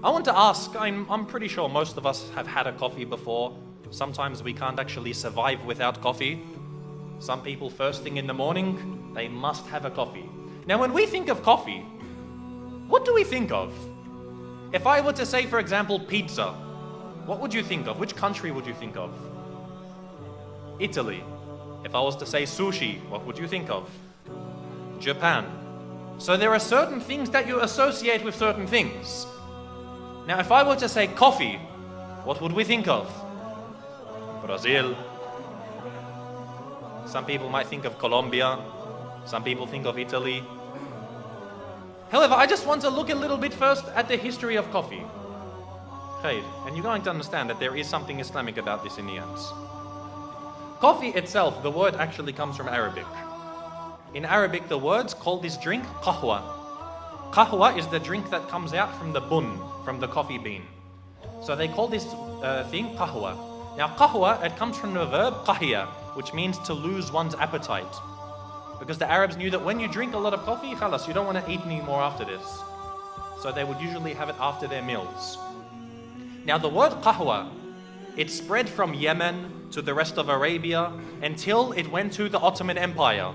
I want to ask, I'm pretty sure most of us have had a coffee before. Sometimes we can't actually survive without coffee. Some people first thing in the morning, they must have a coffee. Now when we think of coffee, what do we think of? If I were to say, for example, pizza, what would you think of? Which country would you think of? Italy. If I was to say sushi, what would you think of? Japan. So there are certain things that you associate with certain things. Now if I were to say coffee, what would we think of? Brazil. Some people might think of Colombia. Some people think of Italy. However, I just want to look a little bit first at the history of coffee. Khair, and you're going to understand that there is something Islamic about this in the end. Coffee itself, the word actually comes from Arabic. In Arabic, the words call this drink qahwa. Qahwa is the drink that comes out from the bun, from the coffee bean. So they call this thing qahwa. Now qahwa, it comes from the verb qahiya, which means to lose one's appetite. Because the Arabs knew that when you drink a lot of coffee, khalas, you don't want to eat anymore after this. So they would usually have it after their meals. Now the word qahwa, it spread from Yemen to the rest of Arabia until it went to the Ottoman Empire.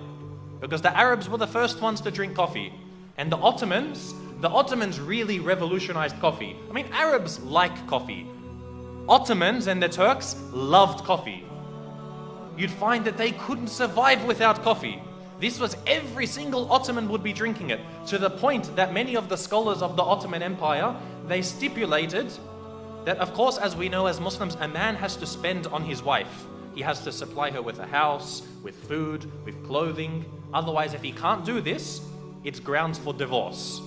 Because the Arabs were the first ones to drink coffee. And the Ottomans really revolutionized coffee. I mean, Arabs like coffee. Ottomans and the Turks loved coffee. You'd find that they couldn't survive without coffee. This was every single Ottoman would be drinking it, to the point that many of the scholars of the Ottoman Empire, they stipulated that, of course, as we know as Muslims, a man has to spend on his wife. He has to supply her with a house, with food, with clothing. Otherwise, if he can't do this, it's grounds for divorce.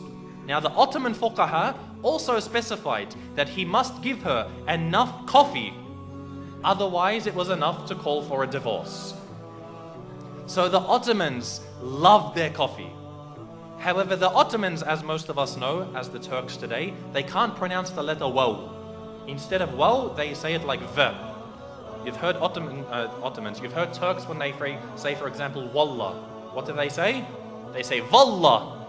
Now, the Ottoman fuqaha also specified that he must give her enough coffee. Otherwise, it was enough to call for a divorce. So the Ottomans loved their coffee. However, the Ottomans, as most of us know, as the Turks today, they can't pronounce the letter waw. Instead of waw, they say it like v. You've heard Ottomans, you've heard Turks when they say, for example, wallah. What do they say? They say wallah.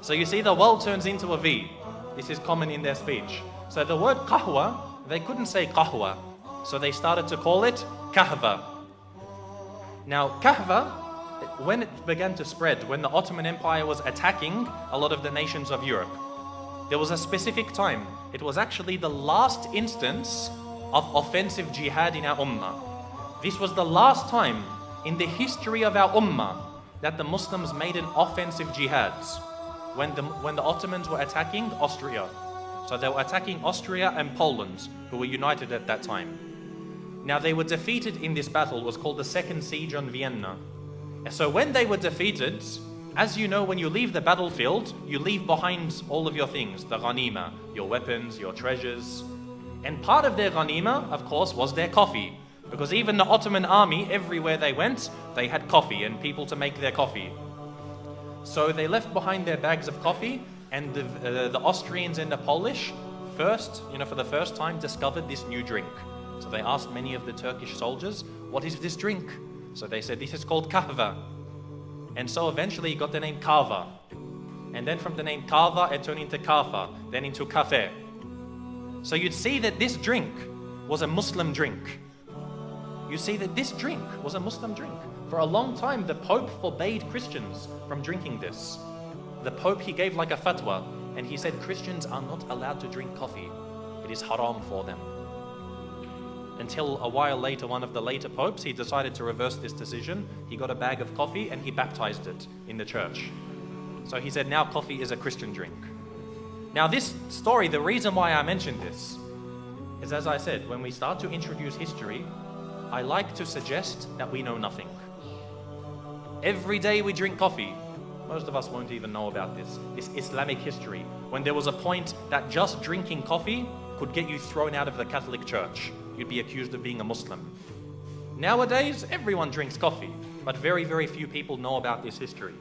So you see the waw turns into a v. This is common in their speech. So the word qahwa, they couldn't say qahwa. So they started to call it kahva. Now, kahva, when it began to spread, when the Ottoman Empire was attacking a lot of the nations of Europe, there was a specific time. It was actually the last instance of offensive jihad in our ummah. This was the last time in the history of our ummah that the Muslims made an offensive jihad, when the Ottomans were attacking Austria. So they were attacking Austria and Poland, who were united at that time. Now they were defeated in this battle. It was called the Second Siege on Vienna. And so when they were defeated, as you know, when you leave the battlefield, you leave behind all of your things, the ghanima, your weapons, your treasures. And part of their ghanima, of course, was their coffee. Because even the Ottoman army, everywhere they went, they had coffee and people to make their coffee. So they left behind their bags of coffee, and the Austrians and the Polish for the first time discovered this new drink. So they asked many of the Turkish soldiers, what is this drink? So they said, this is called kahva. And so eventually it got the name kava. And then from the name kava, it turned into kafa, then into kafe. So you'd see that this drink was a Muslim drink. You see that this drink was a Muslim drink. For a long time, the Pope forbade Christians from drinking this. The Pope, he gave like a fatwa, and he said Christians are not allowed to drink coffee. It is haram for them. Until a while later, one of the later popes, he decided to reverse this decision. He got a bag of coffee and he baptized it in the church. So he said now coffee is a Christian drink. Now this story, the reason why I mentioned this is, as I said, when we start to introduce history, I like to suggest that we know nothing. Every day we drink coffee. Most of us won't even know about this Islamic history, when there was a point that just drinking coffee could get you thrown out of the Catholic Church. You'd be accused of being a Muslim. Nowadays, everyone drinks coffee, but very, very few people know about this history.